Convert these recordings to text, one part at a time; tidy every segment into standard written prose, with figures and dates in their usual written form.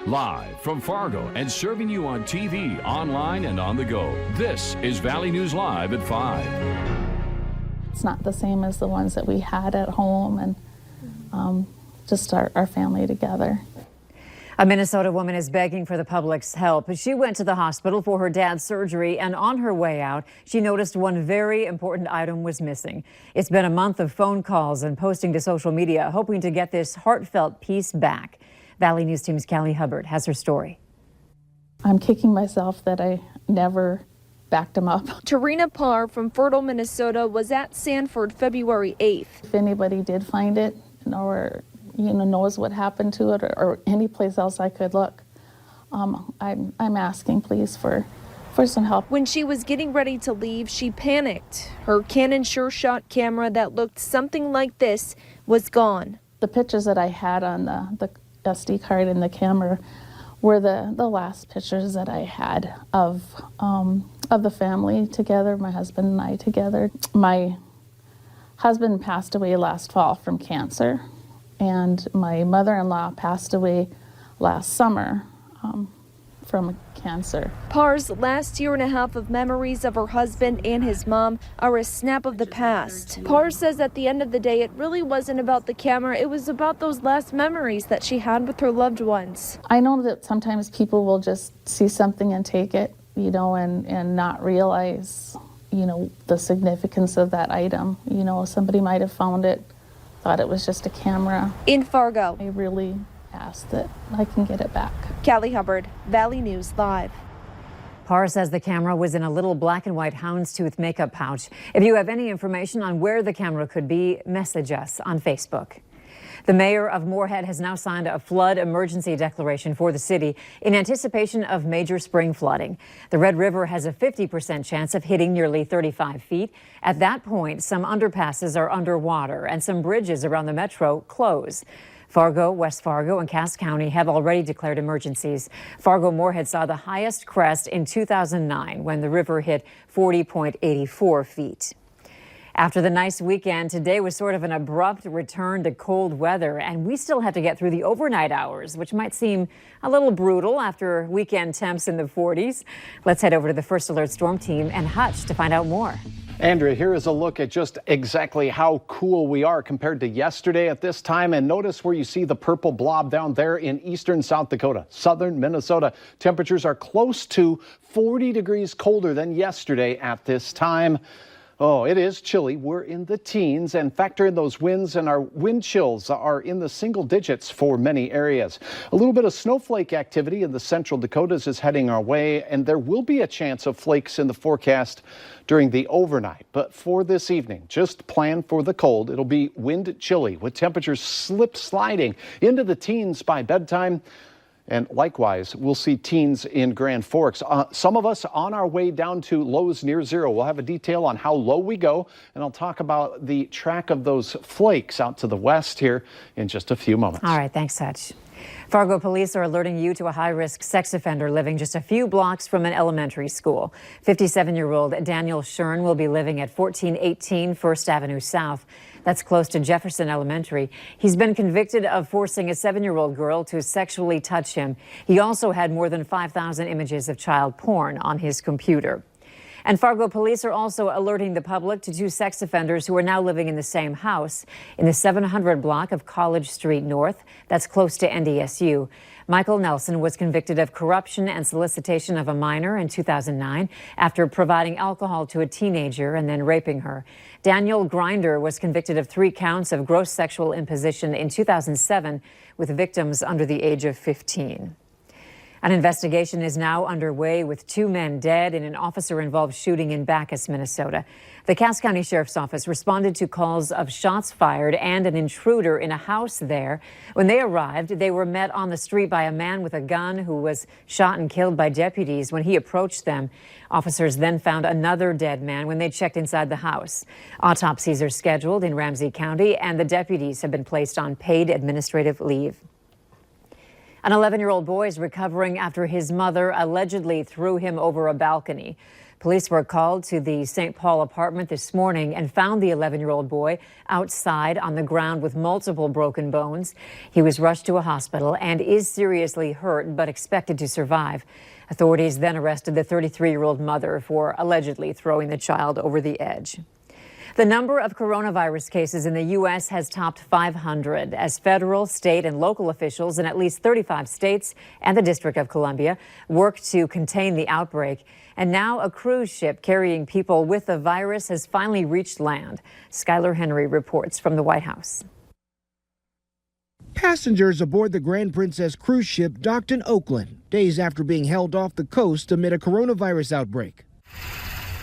Live from Fargo and serving you on TV, online, and on the go. This is Valley News Live at 5. It's not the same as the ones that we had at home, and just our family together. A Minnesota woman is begging for the public's help. She went to the hospital for her dad's surgery, and on her way out, she noticed one very important item was missing. It's been a month of phone calls and posting to social media, hoping to get this heartfelt piece back. Valley News Team's Callie Hubbard has her story. I'm kicking myself that I never backed him up. Tarina Parr from Fertile, Minnesota was at Sanford February 8th. If anybody did find it or knows what happened to it or any place else I could look, I'm asking please for some help. When she was getting ready to leave, she panicked. Her Canon SureShot camera that looked something like this was gone. The pictures that I had on the SD card in the camera were the last pictures that I had of the family together, my husband and I together. My husband passed away last fall from cancer, and my mother-in-law passed away last summer from cancer. Parr's last year and a half of memories of her husband and his mom are a snap of the past. Parr says at the end of the day, it really wasn't about the camera. It was about those last memories that she had with her loved ones. I know that sometimes people will just see something and take it, and not realize, the significance of that item. Somebody might have found it, thought it was just a camera. In Fargo, I really ask that I can get it back. Callie Hubbard, Valley News Live. Parr says the camera was in a little black and white houndstooth makeup pouch. If you have any information on where the camera could be, message us on Facebook. The mayor of Moorhead has now signed a flood emergency declaration for the city in anticipation of major spring flooding. The Red River has a 50% chance of hitting nearly 35 feet. At that point, some underpasses are underwater and some bridges around the metro close. Fargo, West Fargo, and Cass County have already declared emergencies. Fargo-Moorhead saw the highest crest in 2009 when the river hit 40.84 feet. After the nice weekend, today was sort of an abrupt return to cold weather, and we still have to get through the overnight hours, which might seem a little brutal after weekend temps in the 40s. Let's head over to the First Alert Storm Team and Hutch to find out more. Andrea, here is a look at just exactly how cool we are compared to yesterday at this time. And notice where you see the purple blob down there in eastern South Dakota, southern Minnesota. Temperatures are close to 40 degrees colder than yesterday at this time. Oh, it is chilly. We're in the teens, and factor in those winds, and our wind chills are in the single digits for many areas. A little bit of snowflake activity in the central Dakotas is heading our way, and there will be a chance of flakes in the forecast during the overnight. But for this evening, just plan for the cold. It'll be wind chilly with temperatures sliding into the teens by bedtime. And likewise, we'll see teens in Grand Forks. Some of us on our way down to lows near zero. We'll have a detail on how low we go, and I'll talk about the track of those flakes out to the west here in just a few moments. All right, thanks, Hutch. Fargo police are alerting you to a high-risk sex offender living just a few blocks from an elementary school. 57-year-old Daniel Shern will be living at 1418 First Avenue South. That's close to Jefferson Elementary. He's been convicted of forcing a 7-year-old girl to sexually touch him. He also had more than 5,000 images of child porn on his computer. And Fargo police are also alerting the public to 2 sex offenders who are now living in the same house in the 700 block of College Street North. That's close to NDSU. Michael Nelson was convicted of corruption and solicitation of a minor in 2009 after providing alcohol to a teenager and then raping her. Daniel Grinder was convicted of 3 counts of gross sexual imposition in 2007 with victims under the age of 15. An investigation is now underway with 2 men dead in an officer-involved shooting in Bacchus, Minnesota. The Cass County Sheriff's Office responded to calls of shots fired and an intruder in a house there. When they arrived, they were met on the street by a man with a gun who was shot and killed by deputies when he approached them. Officers then found another dead man when they checked inside the house. Autopsies are scheduled in Ramsey County, and the deputies have been placed on paid administrative leave. An 11-year-old boy is recovering after his mother allegedly threw him over a balcony. Police were called to the St. Paul apartment this morning and found the 11-year-old boy outside on the ground with multiple broken bones. He was rushed to a hospital and is seriously hurt but expected to survive. Authorities then arrested the 33-year-old mother for allegedly throwing the child over the edge. The number of coronavirus cases in the U.S. has topped 500 as federal, state, and local officials in at least 35 states and the District of Columbia work to contain the outbreak. And now a cruise ship carrying people with the virus has finally reached land. Skylar Henry reports from the White House. Passengers aboard the Grand Princess cruise ship docked in Oakland, days after being held off the coast amid a coronavirus outbreak.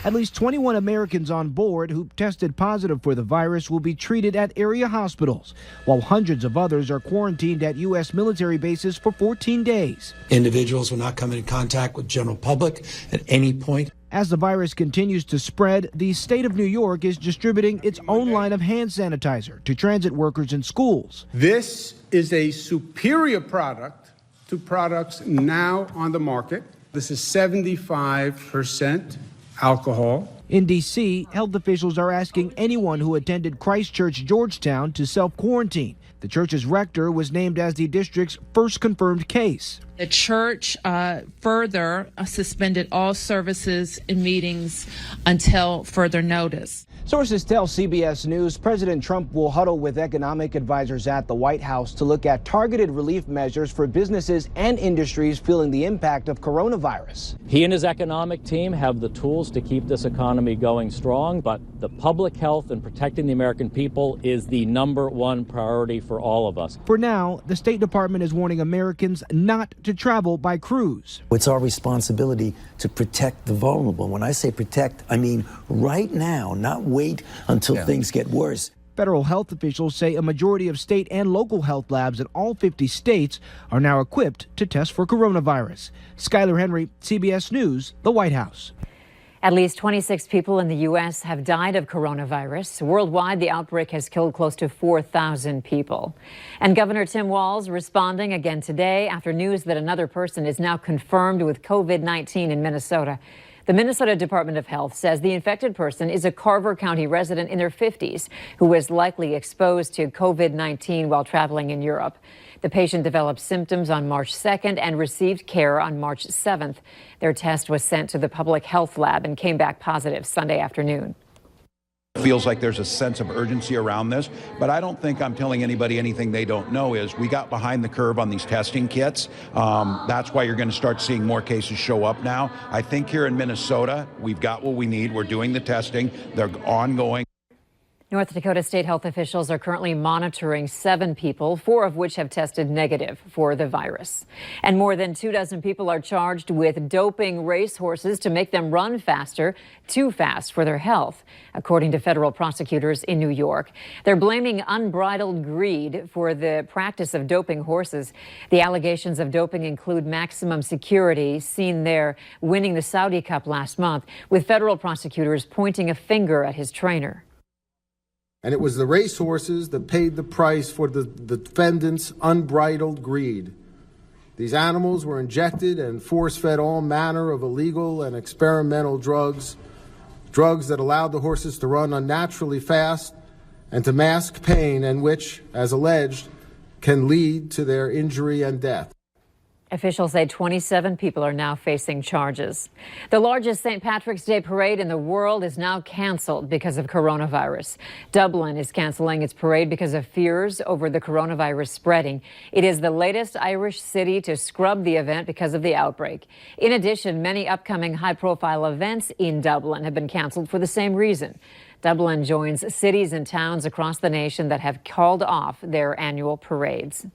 At least 21 Americans on board who tested positive for the virus will be treated at area hospitals, while hundreds of others are quarantined at U.S. military bases for 14 days. Individuals will not come in contact with general public at any point. As the virus continues to spread, the state of New York is distributing its own line of hand sanitizer to transit workers in schools. This is a superior product to products now on the market. This is 75% alcohol. In D.C., health officials are asking anyone who attended Christ Church Georgetown to self-quarantine. The church's rector was named as the district's first confirmed case. The church further suspended all services and meetings until further notice. Sources tell CBS News President Trump will huddle with economic advisors at the White House to look at targeted relief measures for businesses and industries feeling the impact of coronavirus. He and his economic team have the tools to keep this economy going strong, but the public health and protecting the American people is the #1 priority for all of us. For now, the State Department is warning Americans not to travel by cruise. It's our responsibility to protect the vulnerable. When I say protect, I mean right now, not wait until things get worse. Federal health officials say a majority of state and local health labs in all 50 states are now equipped to test for coronavirus. Skylar Henry, CBS News, the White House. At least 26 people in the U.S. have died of coronavirus. Worldwide, the outbreak has killed close to 4,000 people. And Governor Tim Walz responding again today after news that another person is now confirmed with COVID-19 in Minnesota. The Minnesota Department of Health says the infected person is a Carver County resident in their 50s who was likely exposed to COVID-19 while traveling in Europe. The patient developed symptoms on March 2nd and received care on March 7th. Their test was sent to the public health lab and came back positive Sunday afternoon. Feels like there's a sense of urgency around this, but I don't think I'm telling anybody anything they don't know. Is we got behind the curve on these testing kits. That's why you're going to start seeing more cases show up now. I think here in Minnesota, we've got what we need. We're doing the testing. They're ongoing. North Dakota state health officials are currently monitoring 7 people, 4 of which have tested negative for the virus. And more than 24 people are charged with doping racehorses to make them run faster, too fast for their health, according to federal prosecutors in New York. They're blaming unbridled greed for the practice of doping horses. The allegations of doping include Maximum Security, seen there winning the Saudi Cup last month, with federal prosecutors pointing a finger at his trainer. And it was the racehorses that paid the price for the defendants' unbridled greed. These animals were injected and force-fed all manner of illegal and experimental drugs that allowed the horses to run unnaturally fast and to mask pain, and which, as alleged, can lead to their injury and death. Officials say 27 people are now facing charges. The largest St. Patrick's Day parade in the world is now canceled because of coronavirus. Dublin is canceling its parade because of fears over the coronavirus spreading. It is the latest Irish city to scrub the event because of the outbreak. In addition, many upcoming high-profile events in Dublin have been canceled for the same reason. Dublin joins cities and towns across the nation that have called off their annual parades.